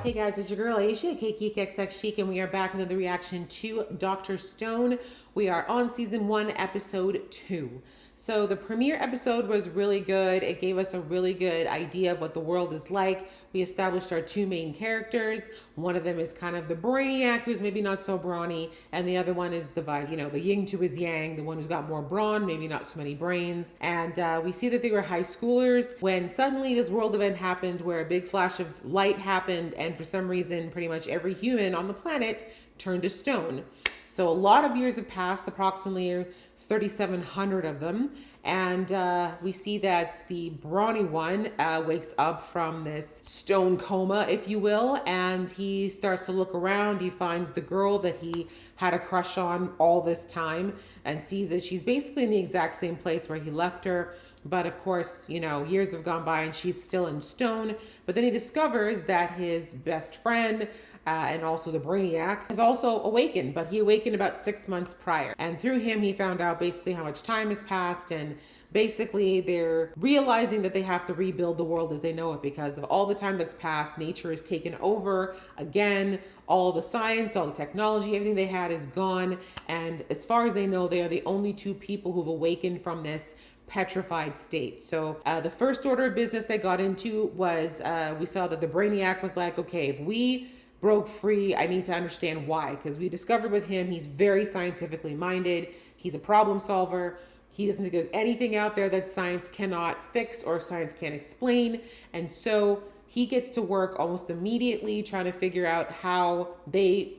Hey guys, it's your girl Aisha, KeekXX Chic, and we are back with another reaction to Dr. Stone. We are on season 1, episode 2. So the premiere episode was really good. It gave us a really good idea of what the world is like. We established our two main characters. One of them is kind of the brainiac, who's maybe not so brawny, and the other one is the yin to his yang, the one who's got more brawn, maybe not so many brains. And we see that they were high schoolers when suddenly this world event happened where a big flash of light happened, and for some reason, pretty much every human on the planet turned to stone. So a lot of years have passed, approximately 3,700 of them, and we see that the brawny one wakes up from this stone coma, if you will, and he starts to look around. He finds the girl that he had a crush on all this time and sees that she's basically in the exact same place where he left her. But of course, years have gone by and she's still in stone. But then he discovers that his best friend and also the brainiac has also awakened, but he awakened about 6 months prior. And through him, he found out basically how much time has passed, and basically they're realizing that they have to rebuild the world as they know it because of all the time that's passed. Nature has taken over again. All the science, all the technology, everything they had is gone. And as far as they know, they are the only two people who've awakened from this petrified state. So the first order of business they got into was we saw that the brainiac was like, okay, if we broke free, I need to understand why, because we discovered with him, he's very scientifically minded. He's a problem solver. He doesn't think there's anything out there that science cannot fix or science can't explain. And so he gets to work almost immediately trying to figure out how they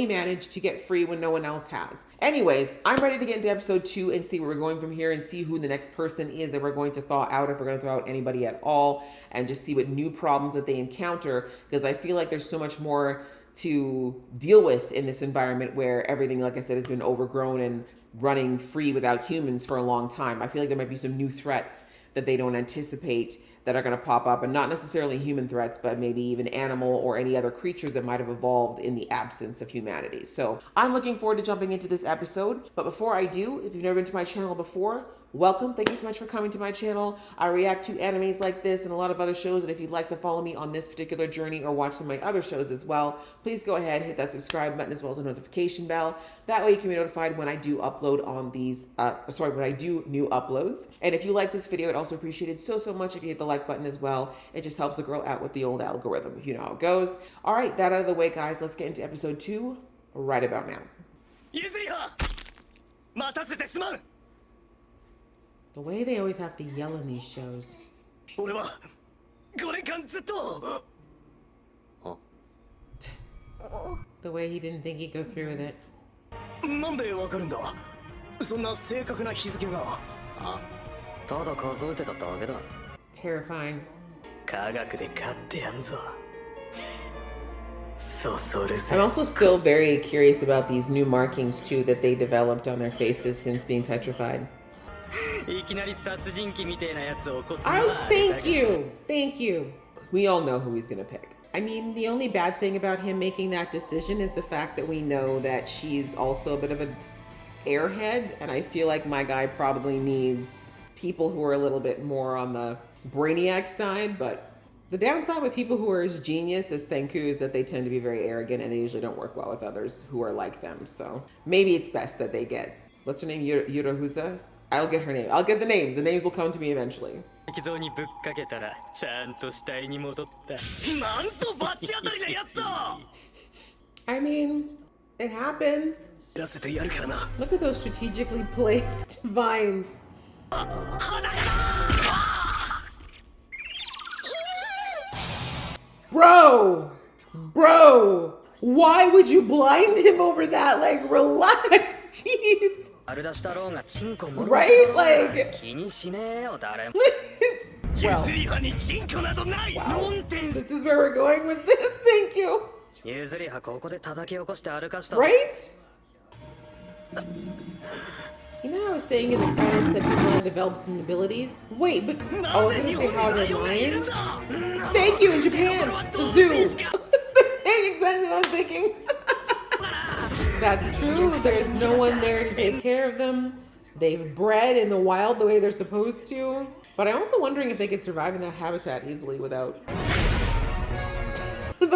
managed to get free when no one else has. Anyways, I'm ready to get into episode 2 and see where we're going from here and see who the next person is that we're going to thaw out, if we're going to throw out anybody at all, and just see what new problems that they encounter, because I feel like there's so much more to deal with in this environment where everything, like I said, has been overgrown and running free without humans for a long time. I feel like there might be some new threats that they don't anticipate that are going to pop up, and not necessarily human threats, but maybe even animal or any other creatures that might have evolved in the absence of humanity. So I'm looking forward to jumping into this episode. But before I do, if you've never been to my channel before, welcome. Thank you so much for coming to my channel. I react to animes like this and a lot of other shows, and if you'd like to follow me on this particular journey or watch some of my other shows as well, please go ahead, hit that subscribe button as well as a notification bell. That way you can be notified when I do upload on these, when I do new uploads. And if you like this video, I'd also appreciate it so much if you hit the like button as well. It just helps a girl out with the old algorithm. You know how it goes. All right, that out of the way, guys, let's get into episode 2 right about now. The way they always have to yell in these shows. The way he didn't think he'd go through with it. Terrifying. I'm also still very curious about these new markings too that they developed on their faces since being petrified. Thank you. We all know who he's gonna pick. I mean, the only bad thing about him making that decision is the fact that we know that she's also a bit of an airhead, and I feel like my guy probably needs people who are a little bit more on the brainiac side. But the downside with people who are as genius as Senku is that they tend to be very arrogant, and they usually don't work well with others who are like them. So maybe it's best that they get, what's her name, Yurahusa? I'll get her name. I'll get the names. The names will come to me eventually. I mean, it happens. Look at those strategically placed vines. Bro, why would you blind him over that? Like, relax, jeez. Right? Like, wow. This is where we're going with this. Thank you. Right? You know, I was saying in the credits that people want to develop some abilities. Wait, but I was going to say how they're lions. Thank you, in Japan, the zoo. They're saying exactly what I'm thinking. That's true. There's no one there to take care of them. They've bred in the wild the way they're supposed to. But I'm also wondering if they could survive in that habitat easily without the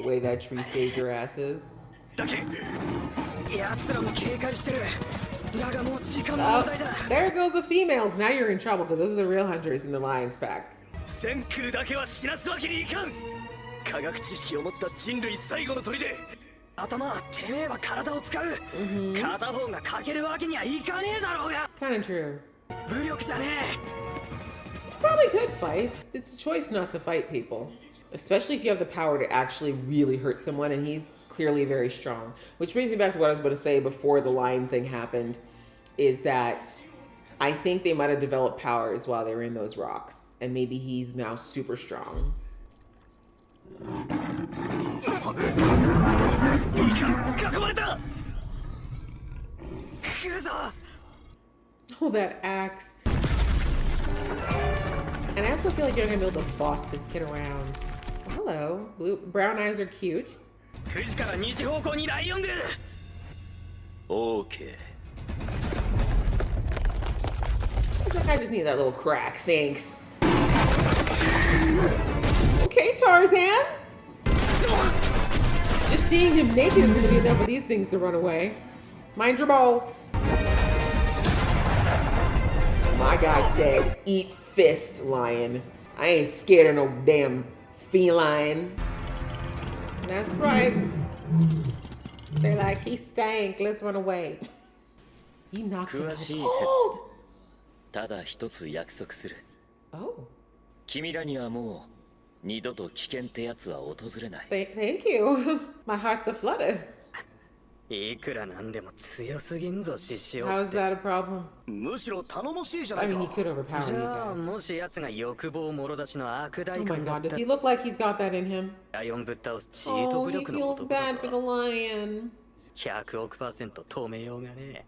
way that tree saved your asses. Oh, there goes the females. Now you're in trouble because those are the real hunters in the lion's pack. Kind of true. You probably could fight. It's a choice not to fight people, especially if you have the power to actually really hurt someone, and he's clearly very strong. Which brings me back to what I was about to say before the lion thing happened, is that I think they might have developed powers while they were in those rocks, and maybe he's now super strong. Oh, that axe. And I also feel like you're not gonna be able to boss this kid around. Oh, hello. Brown eyes are cute. Okay. I just need that little crack, thanks. Okay, Tarzan. Just seeing him naked is gonna be enough of these things to run away. Mind your balls. My guy said, eat fist, lion. I ain't scared of no damn feline. That's right. They're like, he stank, let's run away. He knocked him cold. ただ一つ約束する。Oh. 君らにはもう二度と危険ってやつは訪れない。Thank you. My heart's a flutter. いくらなんでも強すぎんぞ獅子王。 How's that a problem? むしろ頼もしいじゃな I い mean, か。 he could overpower じ you ゃあ guys. もし奴が欲望もろ出しの悪大 Oh my 官だ god, った does he look like he's got that in him? ライオンぶっ倒すチー Oh, ト武 he 力の feels 男だ bad for the ぞ。 lion. 100億%止めようがねえ。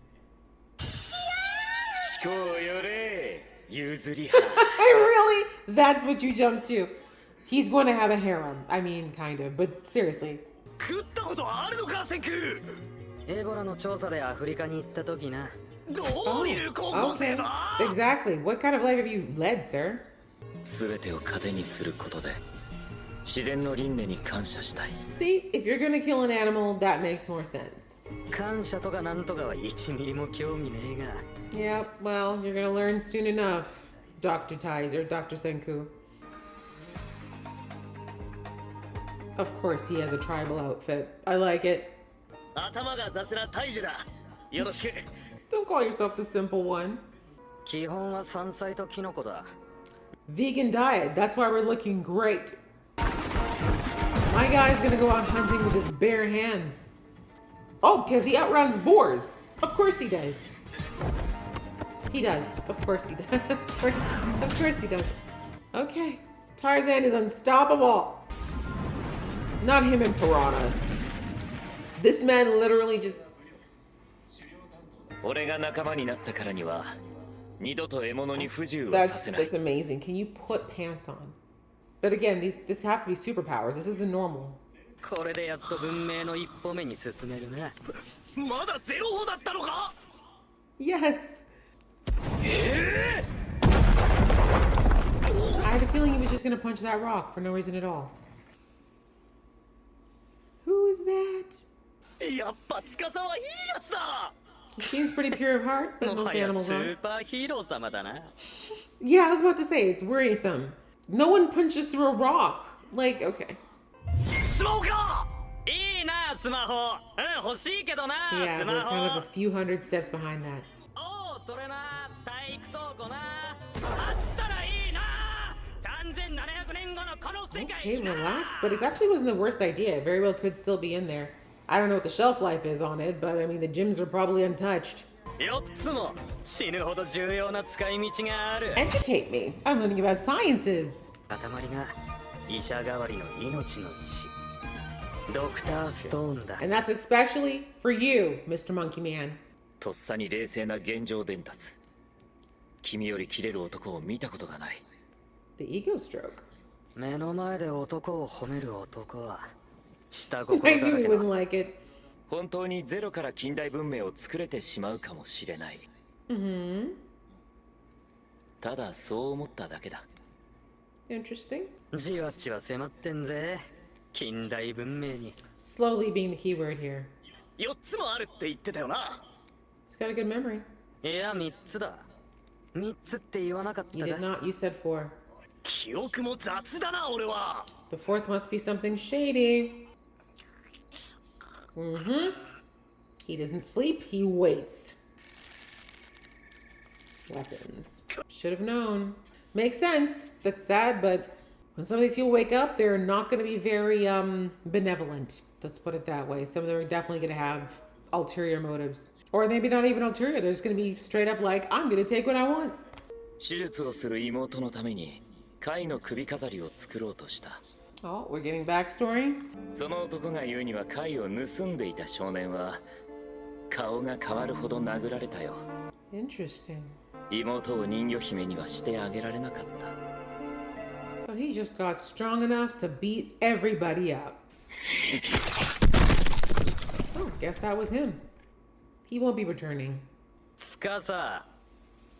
思考よれ譲り Really? That's what you jumped to. He's going to have a harem. I mean, kind of, but seriously. 食ったことあるのかセンク。エボラの調査でアフリカに行った時な。どういう高校生 Okay. だ。 Exactly. What kind of life have you led, sir? 全てを糧にすることで自然の輪廻に感謝したい。 See, if you're going to kill an animal, that makes more sense. 感謝とかなんとかは1ミリも興味ねえが。 Yep, well, you're going to learn soon enough, Dr. Tide or Dr. Senku. Of course, he has a tribal outfit. I like it. 頭が雑な大樹だ。よろしく。 Don't call yourself the simple one. 基本は山菜とキノコだ。 Vegan diet. That's why we're looking great. My guy's gonna go out hunting with his bare hands. Oh, because he outruns boars. Of course he does. He does. Of course he does. Of course he does. Okay. Tarzan is unstoppable. Not him and Piranha. This man literally just... 俺が仲間になったからには二度と獲物に不自由はさせない。 That's amazing. Can you put pants on? But again, this have to be superpowers. This isn't normal. これでやっと文明の一歩目に進めるな。まだゼロ歩だったのか。 Yes. I had a feeling he was just gonna punch that rock for no reason at all. Who is that? やっぱ司はいいやつだ。 He seems pretty pure of heart, but も most はや animals ス are. ーパーヒーロー様だな。 Yeah, I was about to say, it's worrisome. No one punches through a rock. Like, okay. スマホか。いいなスマホ。欲しいけどな Yeah, ス we're マ kind of ホ a。few hundred steps behind that. おうそれな体育倉庫な。あったらいいな。3700年後のこの世界 Okay, にな。 relax. But it actually wasn't the worst idea. It very well could still be in there. I don't know what the shelf life is on it, but I mean, the gyms are probably untouched. 4つも死ぬほど重要な使い道がある。 Educate me. I'm learning about sciences. 塊が医者代わりの命の石。ドクターストーンだ。 And that's especially for you, Mr. Monkey Man. とっさに冷静な現状伝達。君より切れる男を見たことがない。 The ego stroke. 目の前で男を褒める男は下 I 心だ knew ら he け wouldn't だ。 like it. 本当にゼロから近代文明を作れてしまうかもしれない。ただそう思っただけだ。Interesting. じわっちは迫ってんぜ。近代文明に Slowly being the key word here. 4つもあるって言ってたよな。 He's got a good memory. いや3つだ。3つって言わなかった You did か。 not. You said 4. 記憶も雑だな俺は。 The fourth must be something shady. He doesn't sleep. He waits. Weapons. Should have known. Makes sense. That's sad, but when some of these people wake up, they're not going to be very benevolent. Let's put it that way. Some of them are definitely going to have ulterior motives. Or maybe not even ulterior. They're just going to be straight up like, I'm going to take what I want. 手術をする妹のために貝の首飾りを作ろうとした。 Oh, we're getting backstory. その男が言うには貝を盗んでいた少年は顔が変わるほど殴られたよ。 Interesting. 妹を人魚姫にはしてあげられなかった。 So he just got strong enough to beat everybody up. Oh, guess that was him. He won't be returning. つかさ、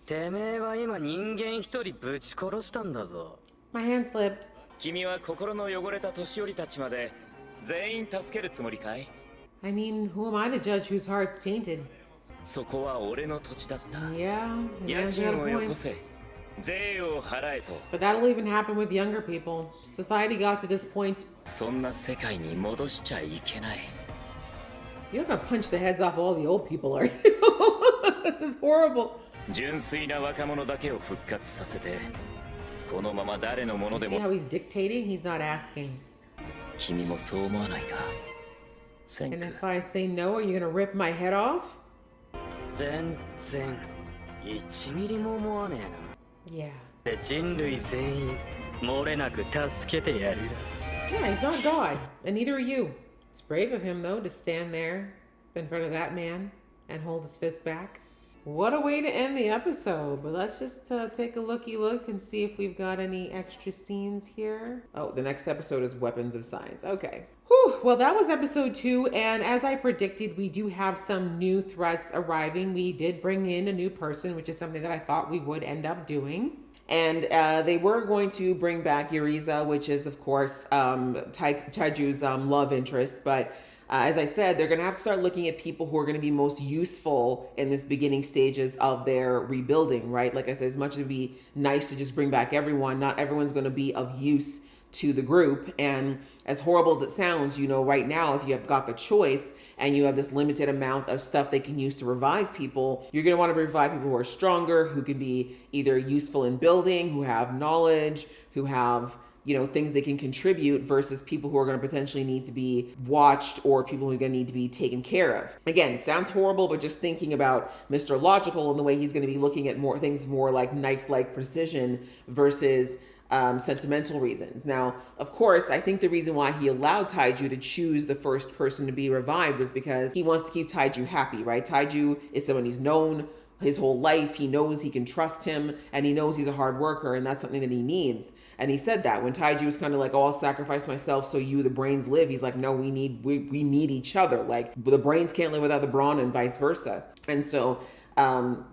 てめえは今人間一人ぶち殺したんだぞ。 My hand slipped. 君は心の汚れた年寄りたちまで全員助けるつもりかい？ I mean, who am I to judge whose heart's tainted? そこは俺の土地だった。 Yeah, and 家 Anne's got 賃 a をよこ point. せ。税を払えと。 But that'll even happen with younger people. Society got to this point. そんな世界に戻しちゃいけない。 You're not gonna punch the heads off all the old people, are you? This is horrible. 純粋な若者だけを復活させて、このまま誰のもので See も。 how he's dictating? He's not asking. 君もそう思わないか？セン And ク。 if I say no, are you gonna rip my head off? 全然1ミリも思わねえな。 Yeah. で人類全員漏れなく助けてやる。 Yeah, he's not God, and neither are you. It's brave of him, though, to stand there in front of that man and hold his fist back. What a way to end the episode. But let's just take a looky look and see if we've got any extra scenes here. Oh, the next episode is Weapons of Science. Okay. Whew. Well, that was episode 2. And as I predicted, we do have some new threats arriving. We did bring in a new person, which is something that I thought we would end up doing. And they were going to bring back Yuriza, which is, of course, Taiju's love interest. But as I said, they're going to have to start looking at people who are going to be most useful in this beginning stages of their rebuilding, right? Like I said, as much as it'd be nice to just bring back everyone, not everyone's going to be of use to the group. And as horrible as it sounds, you know, right now, if you have got the choice and you have this limited amount of stuff they can use to revive people, you're going to want to revive people who are stronger, who can be either useful in building, who have knowledge, who have, you know, things they can contribute versus people who are going to potentially need to be watched or people who are going to need to be taken care of. Again, sounds horrible, but just thinking about Mr. Logical and the way he's going to be looking at more things more like knife-like precision versus sentimental reasons. Now, of course, I think the reason why he allowed Taiju to choose the first person to be revived was because he wants to keep Taiju happy, right? Taiju is someone he's known his whole life. He knows he can trust him and he knows he's a hard worker and that's something that he needs. And he said that when Taiju was kind of like, oh, I'll sacrifice myself so you, the brains, live. He's like, no, we need each other. Like the brains can't live without the brawn and vice versa. And so,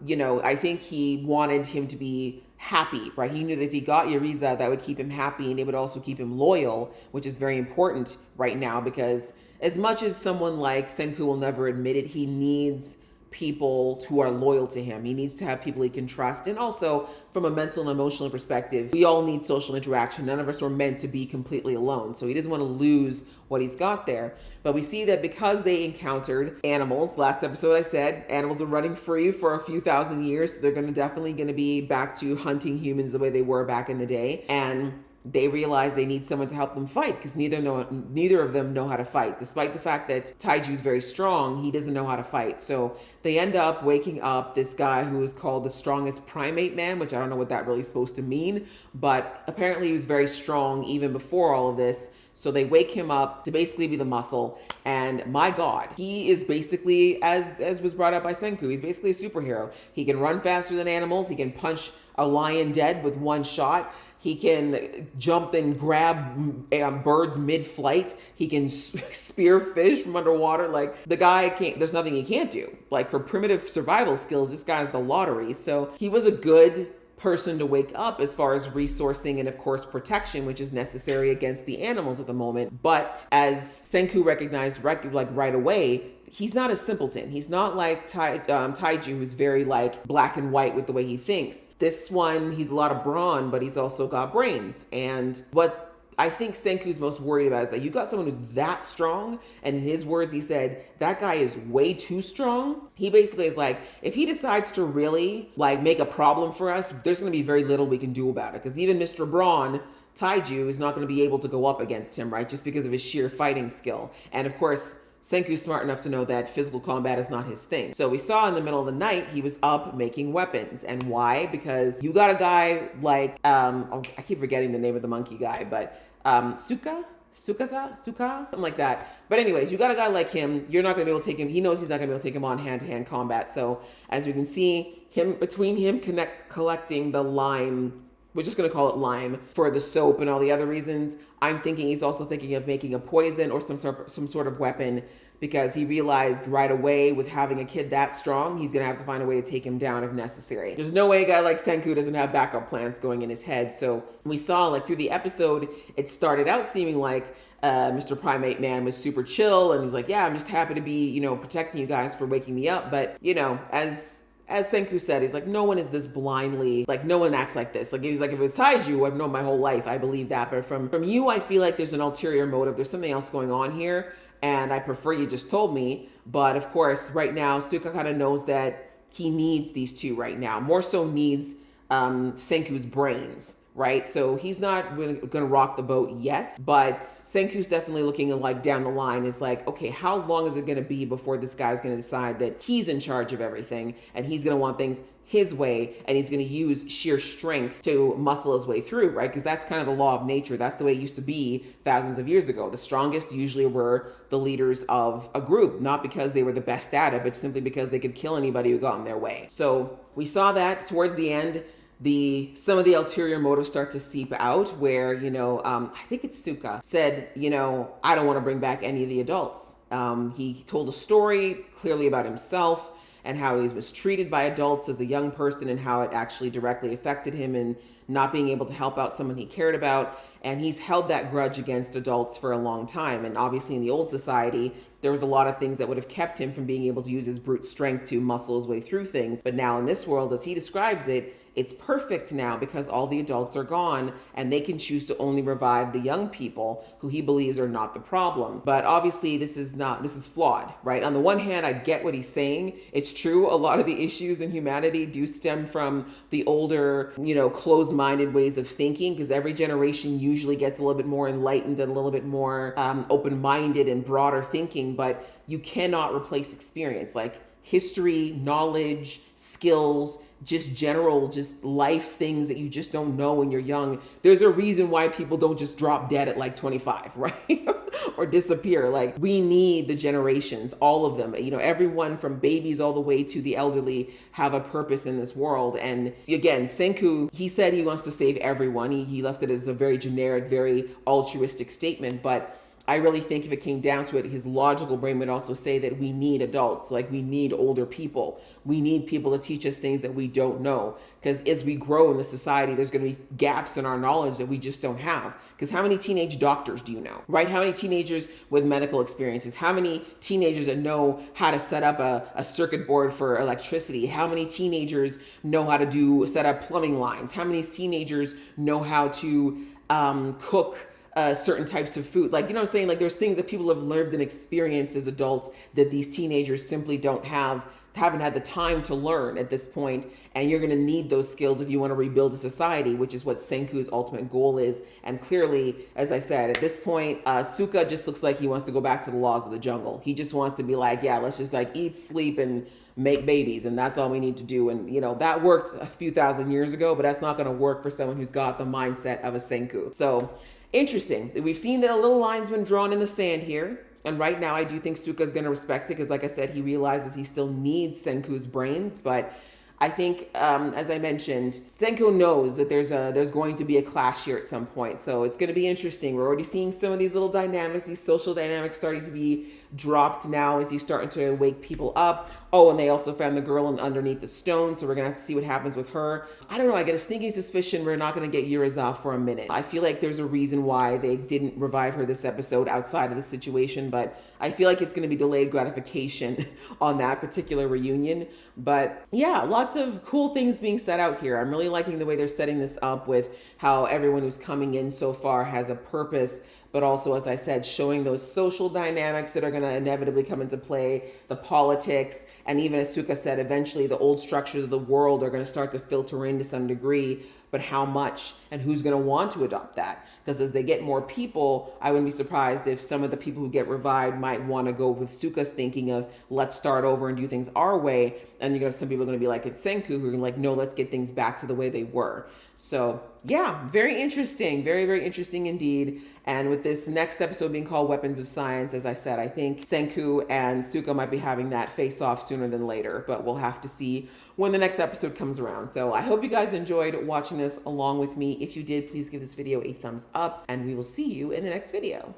you know, I think he wanted him to be happy, right? He knew that if he got Yuriza, that would keep him happy and it would also keep him loyal, which is very important right now because as much as someone like Senku will never admit it, he needs people who are loyal to him. He needs to have people he can trust. And also from a mental and emotional perspective, we all need social interaction. None of us were meant to be completely alone. So he doesn't want to lose what he's got there. But we see that because they encountered animals, last episode I said, animals are running free for a few thousand years. So they're definitely going to be back to hunting humans the way they were back in the day. And they realize they need someone to help them fight because neither of them know how to fight. Despite the fact that Taiju is very strong, he doesn't know how to fight. So they end up waking up this guy who is called the strongest primate man, which I don't know what that really is supposed to mean, but apparently he was very strong even before all of this. So they wake him up to basically be the muscle. And my God, he is basically, as was brought up by Senku, he's basically a superhero. He can run faster than animals. He can punch a lion dead with one shot. He can jump and grab birds mid-flight. He can spear fish from underwater. Like the guy can't, there's nothing he can't do. Like for primitive survival skills, this guy's the lottery. So he was a good person to wake up as far as resourcing and of course protection, which is necessary against the animals at the moment. But as Senku recognized right away, he's not a simpleton. He's not like Taiju, who's very like black and white with the way he thinks. This one, he's a lot of brawn, but he's also got brains. And what I think Senku's most worried about is that you got someone who's that strong, and in his words, he said, that guy is way too strong. He basically is like, if he decides to really like make a problem for us, there's going to be very little we can do about it. Because even Mr. Brawn, Taiju, is not going to be able to go up against him, right? Just because of his sheer fighting skill. And of course, Senku's smart enough to know that physical combat is not his thing. So we saw in the middle of the night, he was up making weapons. And why? Because you got a guy like, I keep forgetting the name of the monkey guy, but Suka, something like that. But anyways, you got a guy like him. You're not going to be able to take him. He knows he's not going to be able to take him on hand-to-hand combat. So as we can see, between him collecting the lime, we're just going to call it lime for the soap and all the other reasons. I'm thinking he's also thinking of making a poison or some sort of weapon, because he realized right away with having a kid that strong, he's going to have to find a way to take him down if necessary. There's no way a guy like Senku doesn't have backup plans going in his head. So we saw like through the episode, it started out seeming like Mr. Primate Man was super chill. And he's like, yeah, I'm just happy to be, protecting you guys for waking me up. But, as Senku said, he's like, no one is this blindly, like no one acts like this. Like he's like, if it was Taiju, I've known my whole life, I believe that. But from you, I feel like there's an ulterior motive. There's something else going on here. And I prefer you just told me. But of course, right now, Suka kind of knows that he needs these two right now. More so needs Senku's brains, right? So he's not going to rock the boat yet. But Senku's definitely looking like down the line is like, okay, how long is it going to be before this guy's going to decide that he's in charge of everything and he's going to want things his way, and he's going to use sheer strength to muscle his way through, right? Because that's kind of the law of nature. That's the way it used to be thousands of years ago. The strongest usually were the leaders of a group, not because they were the best at it, but simply because they could kill anybody who got in their way. So we saw that towards the end, some of the ulterior motives start to seep out where, I think it's Suka said, I don't want to bring back any of the adults. He told a story clearly about himself and how he was mistreated by adults as a young person and how it actually directly affected him and not being able to help out someone he cared about. And he's held that grudge against adults for a long time. And obviously in the old society, there was a lot of things that would have kept him from being able to use his brute strength to muscle his way through things. But now in this world, as he describes it, it's perfect now because all the adults are gone and they can choose to only revive the young people who he believes are not the problem. But obviously this is flawed, right? On the one hand, I get what he's saying. It's true. A lot of the issues in humanity do stem from the older, closed-minded ways of thinking, because every generation usually gets a little bit more enlightened and a little bit more open-minded and broader thinking, but you cannot replace experience. Like history, knowledge, skills, just general, just life things that you just don't know when you're young. There's a reason why people don't just drop dead at like 25, right? Or disappear. Like we need the generations, all of them, everyone from babies all the way to the elderly have a purpose in this world. And again, Senku, he said he wants to save everyone. He left it as a very generic, very altruistic statement, but I really think if it came down to it, his logical brain would also say that we need adults, like we need older people. We need people to teach us things that we don't know. Because as we grow in the society, there's going to be gaps in our knowledge that we just don't have. Because how many teenage doctors do you know, right? How many teenagers with medical experiences? How many teenagers that know how to set up a circuit board for electricity? How many teenagers know how to set up plumbing lines? How many teenagers know how to cook certain types of food? Like, what I'm saying? Like there's things that people have lived and experienced as adults that these teenagers simply haven't had the time to learn at this point. And you're going to need those skills if you want to rebuild a society, which is what Senku's ultimate goal is. And clearly, as I said, at this point, Suka just looks like he wants to go back to the laws of the jungle. He just wants to be like, yeah, let's just like eat, sleep, and make babies. And that's all we need to do. And, that worked a few thousand years ago, but that's not going to work for someone who's got the mindset of a Senku. So interesting. We've seen that a little line's been drawn in the sand here. And right now, I do think Suka's going to respect it because, like I said, he realizes he still needs Senku's brains. But I think, as I mentioned, Senku knows that there's going to be a clash here at some point. So it's going to be interesting. We're already seeing some of these little dynamics, these social dynamics starting to be dropped now? Is he starting to wake people up? Oh, and they also found the girl underneath the stone, so we're gonna have to see what happens with her. I don't know, I get a sneaking suspicion we're not gonna get Uriza for a minute. I feel like there's a reason why they didn't revive her this episode outside of the situation, but I feel like it's gonna be delayed gratification on that particular reunion. But yeah, lots of cool things being set out here. I'm really liking the way they're setting this up with how everyone who's coming in so far has a purpose, but also, as I said, showing those social dynamics that are going to inevitably come into play, the politics, and even as Suka said, eventually the old structures of the world are going to start to filter in to some degree, but how much and who's going to want to adopt that? Because as they get more people, I wouldn't be surprised if some of the people who get revived might want to go with Suka's thinking of let's start over and do things our way. And you know, some people are going to be like it's Senku who are like, no, let's get things back to the way they were. So yeah, very interesting. Very, very interesting indeed. And with this next episode being called Weapons of Science, as I said, I think Senku and Suka might be having that face off sooner than later, but we'll have to see when the next episode comes around. So I hope you guys enjoyed watching this along with me. If you did, please give this video a thumbs up and we will see you in the next video.